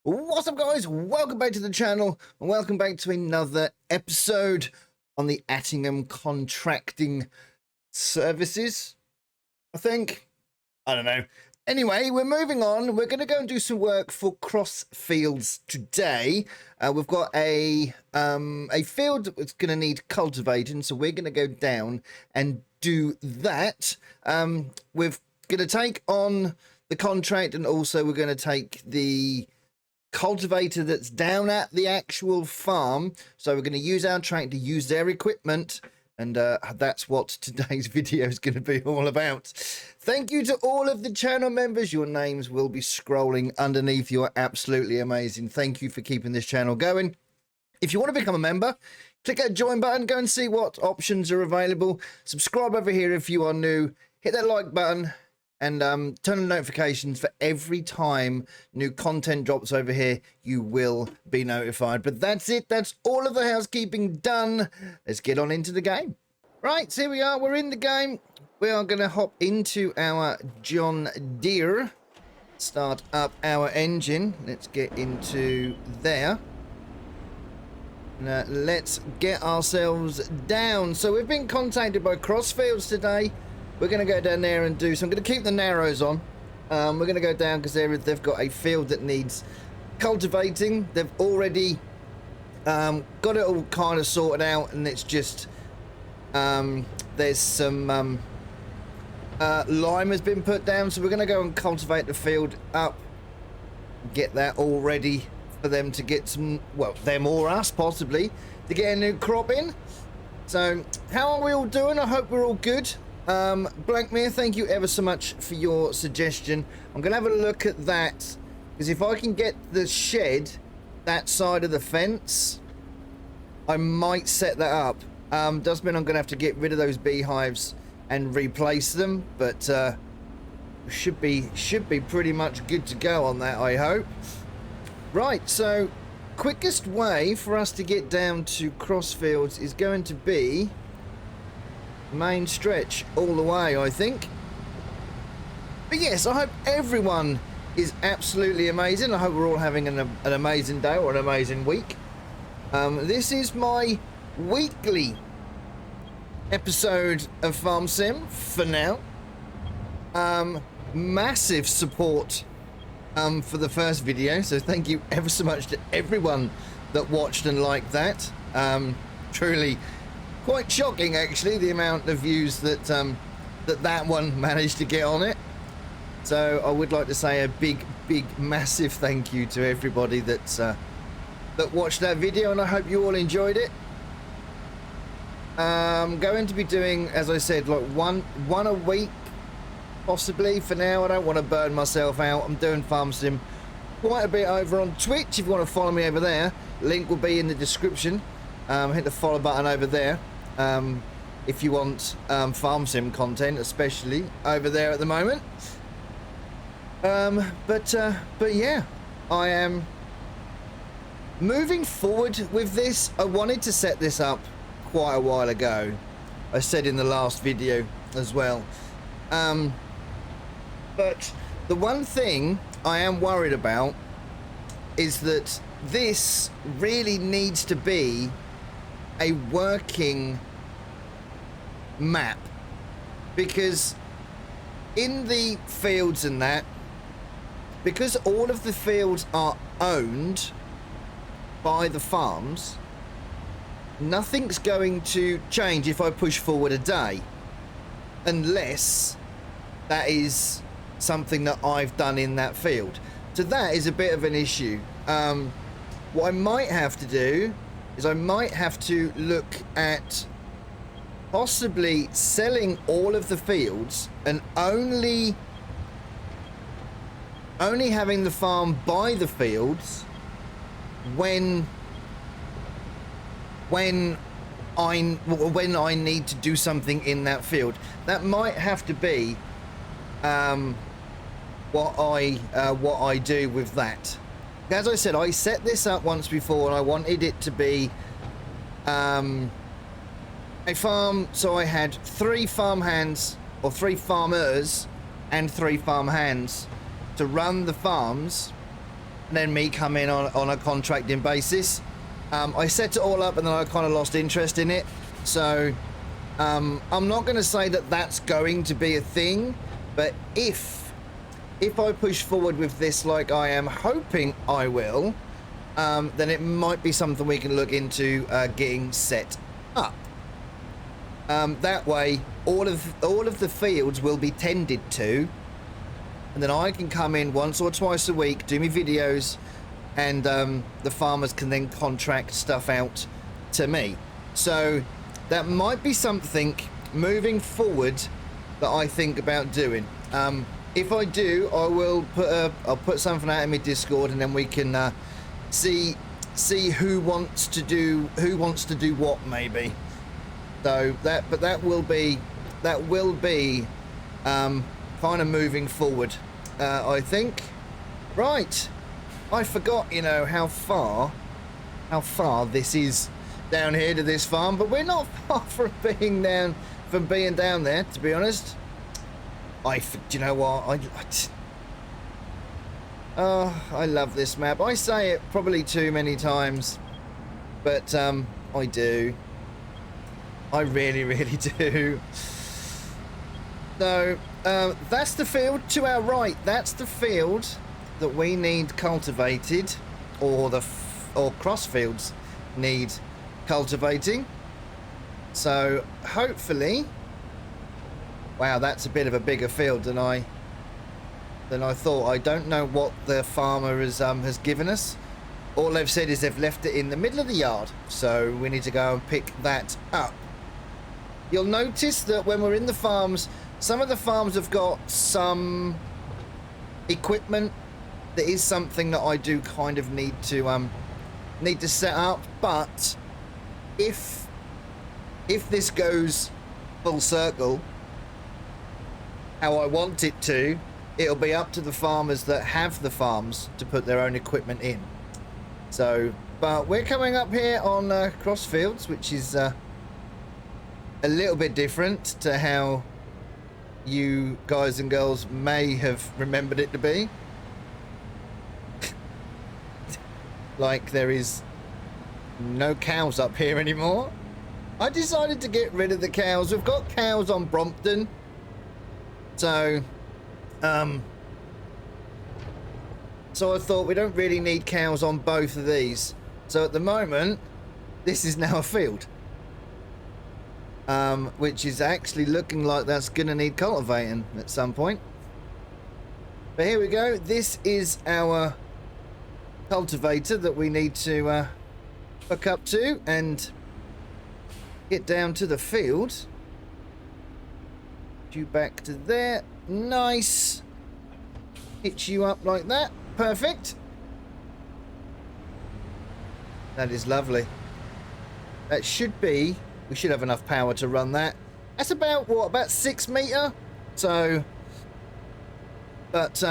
What's up, guys? Welcome back to the channel and welcome back to another episode on the Attingham contracting services, I think. I don't know. Anyway, we're moving on. We're going to go and do some work for Crossfields today. We've got a field that's going to need cultivating, so we're going to go down and do that. We're going to take on the contract, and also we're going to take the cultivator that's down at the actual farm. So we're going to use our tractor, use their equipment, and that's what today's video is going to be all about. Thank you to all of the channel members. Your names will be scrolling underneath. You are absolutely amazing. Thank you for keeping this channel going. If you want to become a member, click that join button, go and see what options are available. Subscribe over here if you are new. Hit that like button. And turn on notifications for every time new content drops over here. You will be notified. But that's it. That's all of the housekeeping done. Let's get on into the game. Right, so here we are. We're in the game. We are going to hop into our John Deere. Start up our engine. Let's get into there. Now, let's get ourselves down. So we've been contacted by Crossfields today. We're going to go down there and do so. I'm going to keep the narrows on. We're going to go down because they've got a field that needs cultivating. They've already got it all kind of sorted out, and it's just there's some lime has been put down. So we're going to go and cultivate the field up, get that all ready for them to get some, well, them or us possibly, to get a new crop in. So how are we all doing? I hope we're all good. Blankmere, thank you ever so much for your suggestion. I'm going to have a look at that, because if I can get the shed that side of the fence, I might set that up. Does mean I'm going to have to get rid of those beehives and replace them, but should be pretty much good to go on that, I hope. Right, so quickest way for us to get down to Crossfields is going to be main stretch all the way, I think. But yes, I hope everyone is absolutely amazing. I hope we're all having an amazing day or an amazing week. This is my weekly episode of Farm Sim for now. Massive support for the first video, so thank you ever so much to everyone that watched and liked that. Truly quite shocking, actually, the amount of views that that one managed to get on it. So I would like to say a big, massive thank you to everybody that watched that video, and I hope you all enjoyed it. I'm going to be doing, as I said, like one a week, possibly for now. I don't want to burn myself out. I'm doing Farm Sim quite a bit over on Twitch. If you want to follow me over there, link will be in the description. Hit the follow button over there if you want Farm Sim content, especially over there at the moment. But yeah, I am moving forward with this. I wanted to set this up quite a while ago. I said in the last video as well. But the one thing I am worried about is that this really needs to be a working map, because in the fields and that, because all of the fields are owned by the farms, nothing's going to change if I push forward a day, unless that is something that I've done in that field. So that is a bit of an issue. What I might have to do is I might have to look at possibly selling all of the fields and only having the farm buy the fields when I need to do something in that field. That might have to be what I do with that. As I said, I set this up once before and I wanted it to be a farm, so I had 3 farm hands, or 3 farmers and 3 farm hands to run the farms and then me come in on a contracting basis. I set it all up and then I kind of lost interest in it. So I'm not going to say that that's going to be a thing, but if I push forward with this like I am hoping I will, then it might be something we can look into getting set up. That way all of the fields will be tended to, and then I can come in once or twice a week, do my videos, and the farmers can then contract stuff out to me. So that might be something moving forward that I think about doing. If I do, I'll put something out in my Discord, and then we can see who wants to do what, maybe. So that will be kind of moving forward, I think. Right, I forgot, you know, how far this is down here to this farm, but we're not far from being down there, to be honest. Do you know what? Oh, I love this map. I say it probably too many times, but I do. I really, really do. So that's the field to our right. That's the field that we need cultivated, or cross fields need cultivating. So hopefully, wow, that's a bit of a bigger field than I thought. I don't know what the farmer has given us. All they've said is they've left it in the middle of the yard, so we need to go and pick that up. You'll notice that when we're in the farms, some of the farms have got some equipment. There is something that I do kind of need to set up, but if this goes full circle how I want it to, it'll be up to the farmers that have the farms to put their own equipment in. So, but we're coming up here on cross fields, which is a little bit different to how you guys and girls may have remembered it to be. Like there is no cows up here anymore. I decided to get rid of the cows. We've got cows on Brompton, so so I thought we don't really need cows on both of these. So at the moment, this is now a field, which is actually looking like that's gonna need cultivating at some point. But here we go. This is our cultivator that we need to hook up to and get down to the field. You back to there. Nice. Hitch you up like that. Perfect. That is lovely. That should be, we should have enough power to run that. That's about what, about 6 meter? So, but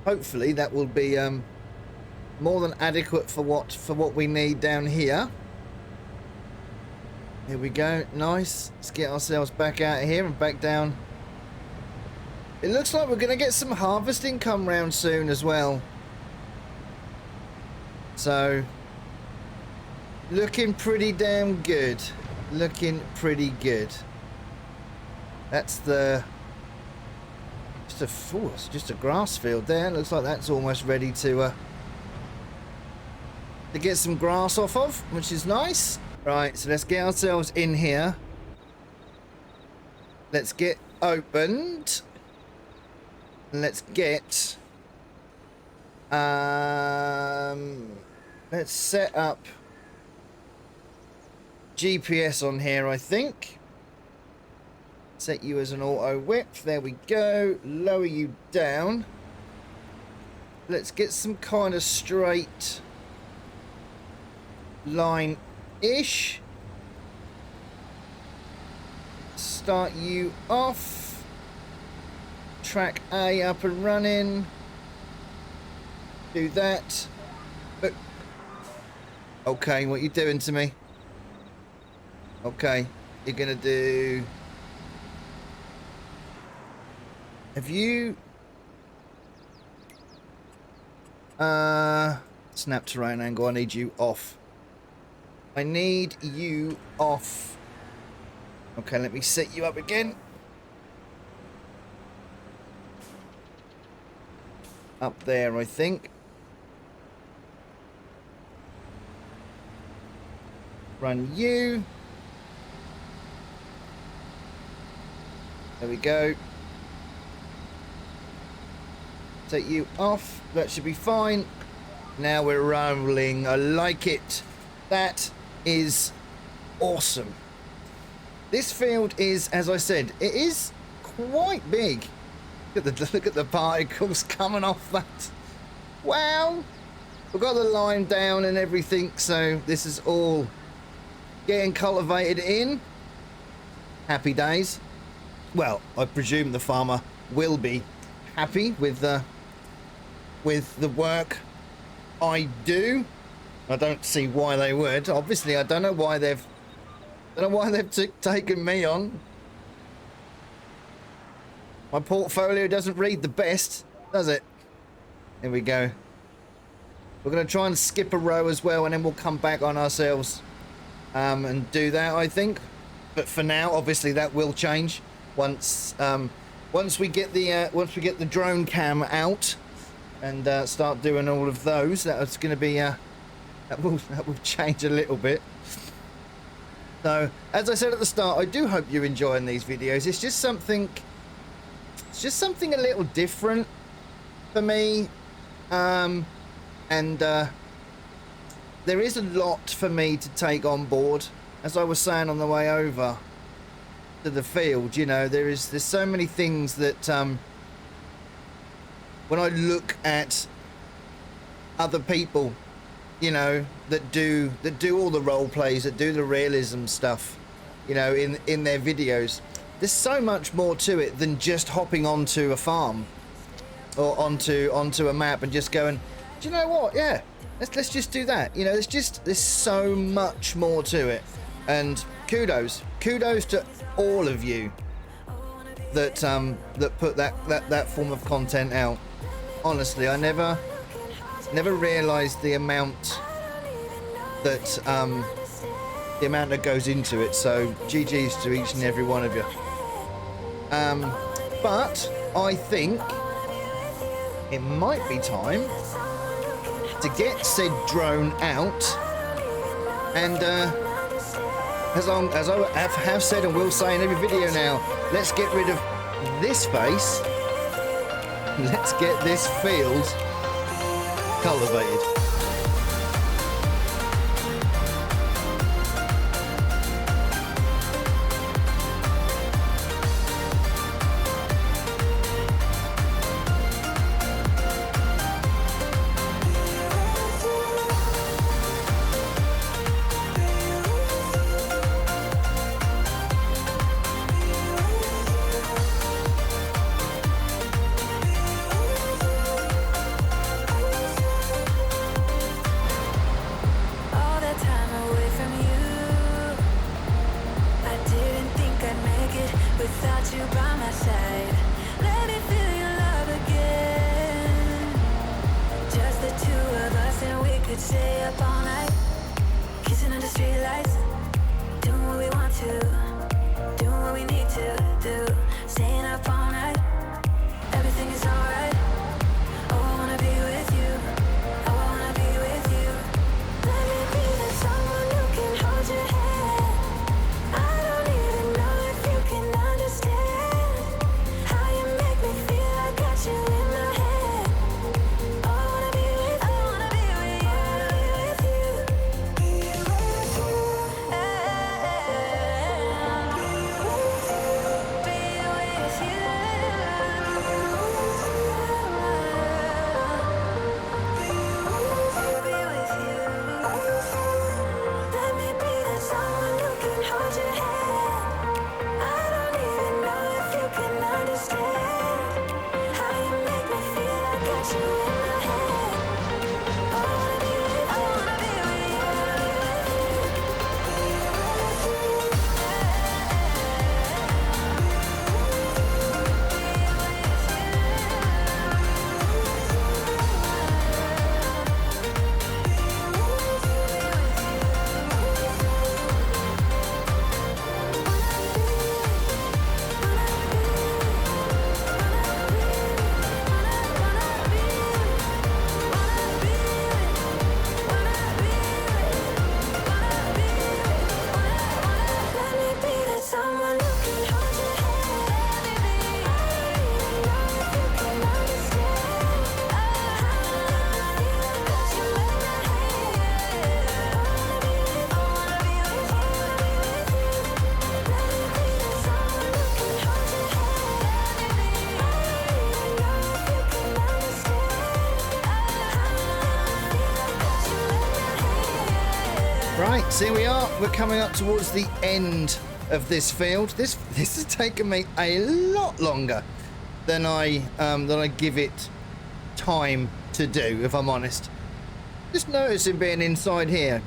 hopefully that will be more than adequate for what we need down here. Here we go. Nice. Let's get ourselves back out of here and back down. It looks like we're going to get some harvesting come round soon as well. So, looking pretty damn good. Looking pretty good. That's the... it's just a grass field there. Looks like that's almost ready to get some grass off of, which is nice. Right, so let's get ourselves in here. Let's get opened. Let's get let's set up GPS on here, I think. Set you as an auto whip. There we go. Lower you down. Let's get some kind of straight line-ish. Start you off. Track A up and running. Do that. But okay, what you doing to me? Okay, you're gonna do... Have you... Snap terrain angle. I need you off. I need you off. Okay, let me set you up again. Up there, I think. Run you. There we go. Take you off. That should be fine. Now we're rolling. I like it. That is awesome. This field is, as I said, it is quite big. Look at the particles coming off that. Wow. We've got the line down and everything, so this is all getting cultivated in. Happy days. Well, I presume the farmer will be happy with the work I do. I don't see why they would. Obviously, I don't know why they've taken me on. My portfolio doesn't read the best, does it? Here we go. We're going to try and skip a row as well, and then we'll come back on ourselves and do that, I think. But for now, obviously, that will change once we get the drone cam out and start doing all of those. That's going to be that will change a little bit. So, as I said at the start, I do hope you're enjoying these videos. It's just something a little different for me, and there is a lot for me to take on board. As I was saying on the way over to the field, you know, there's so many things that when I look at other people, you know, that do all the role plays, that do the realism stuff, you know, in their videos, there's so much more to it than just hopping onto a farm or onto a map and just going, do you know what? Yeah, let's just do that. You know, there's so much more to it. And kudos to all of you that put that form of content out. Honestly, I never realized the amount that goes into it. So GG's to each and every one of you. But I think it might be time to get said drone out, and as I have said and will say in every video now, let's get rid of this face. Let's get this field cultivated. Right, so here we are. We're coming up towards the end of this field. This has taken me a lot longer than I give it time to do, if I'm honest. Just noticing being inside here.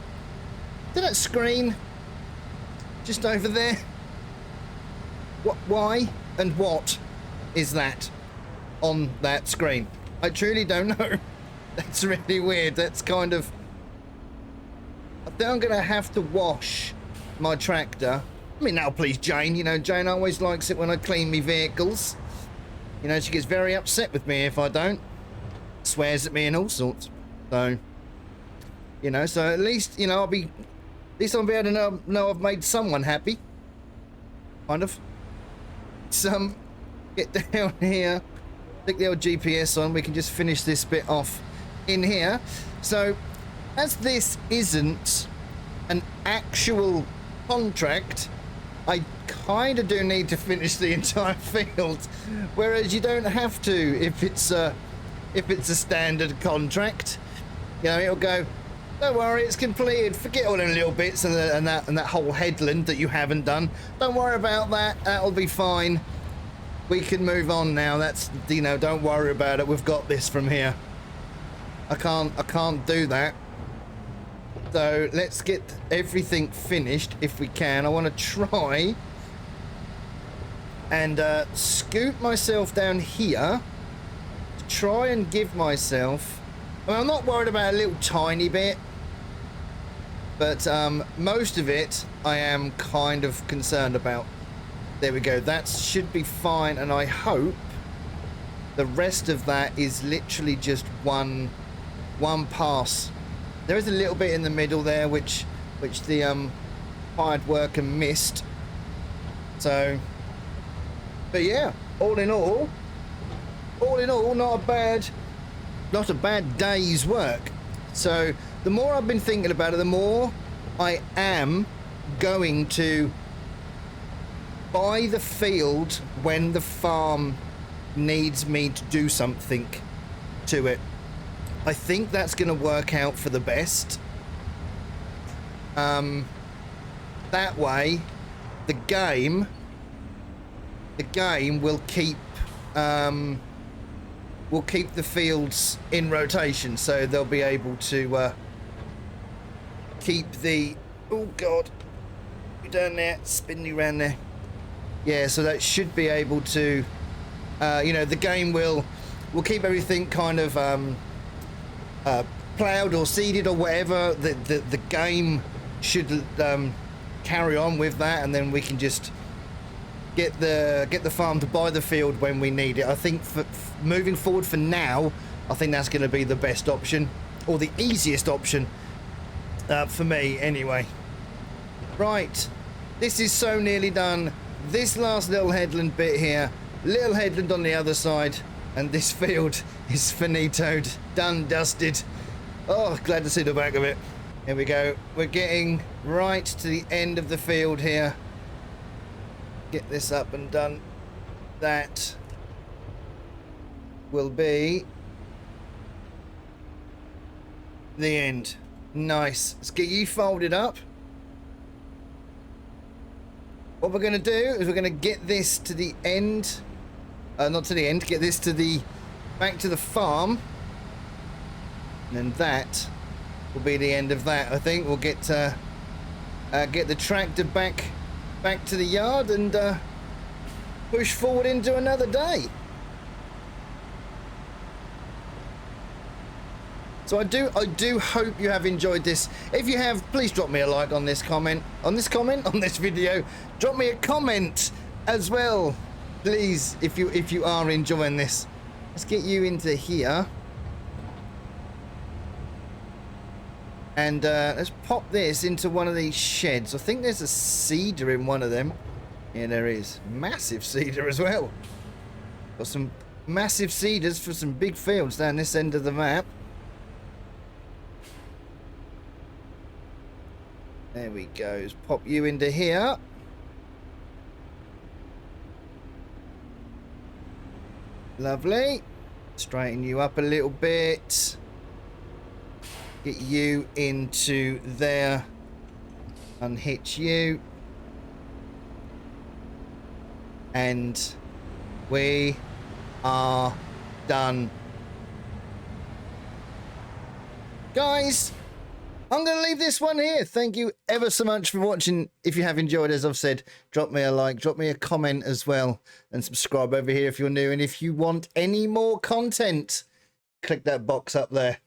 See that screen just over there? Why and what is that on that screen? I truly don't know. That's really weird. That's kind of... I think I'm going to have to wash my tractor. I mean, now please, Jane. You know, Jane always likes it when I clean my vehicles. You know, she gets very upset with me if I don't. Swears at me and all sorts. So, you know, so at least, you know, I'll be able to know I've made someone happy. Kind of. So, get down here. Stick the old GPS on. We can just finish this bit off in here. So, as this isn't an actual contract, I kind of do need to finish the entire field, whereas you don't have to if it's a standard contract. You know, it'll go, don't worry, it's completed. Forget all them little bits and that whole headland that you haven't done. Don't worry about that. That'll be fine. We can move on now. That's, you know, don't worry about it. We've got this from here. I can't do that. So let's get everything finished if we can. I want to try and scoot myself down here to try and give myself... Well, I'm not worried about a little tiny bit, but most of it I am kind of concerned about. There we go. That should be fine, and I hope the rest of that is literally just one pass. There is a little bit in the middle there, which the hired worker missed. So, but yeah, all in all, not a bad day's work. So the more I've been thinking about it, the more I am going to buy the field when the farm needs me to do something to it. I think that's going to work out for the best. That way, the game will keep the fields in rotation, so they'll be able to keep the... Oh God, you down there, spinning around there. Yeah, so that should be able to, you know, the game will keep everything kind of ploughed or seeded or whatever. The game should carry on with that, and then we can just get the farm to buy the field when we need it. I think for moving forward for now, I think that's going to be the best option, or the easiest option for me anyway. Right, this is so nearly done. This last little headland bit here, little headland on the other side, and this field is finitoed, done, dusted. Oh, glad to see the back of it. Here we go. We're getting right to the end of the field here. Get this up and done. That will be the end. Nice. Let's get you folded up. What we're going to do is we're going to get this to the end. Not to the end. Get this to the... back to the farm. And then that will be the end of that. I think we'll get the tractor back to the yard and push forward into another day. So I do hope you have enjoyed this. If you have, please drop me a like on this video. Drop me a comment as well, please, if you are enjoying this. Let's get you into here. And let's pop this into one of these sheds. I think there's a cedar in one of them. Yeah, there is. Massive cedar as well. Got some massive cedars for some big fields down this end of the map. There we go. Let's pop you into here. Lovely. Straighten you up a little bit. Get you into there unhitch you, and we are done. Guys, I'm going to leave this one here. Thank you ever so much for watching. If you have enjoyed, as I've said, drop me a like, drop me a comment as well, and subscribe over here if you're new. And if you want any more content, click that box up there.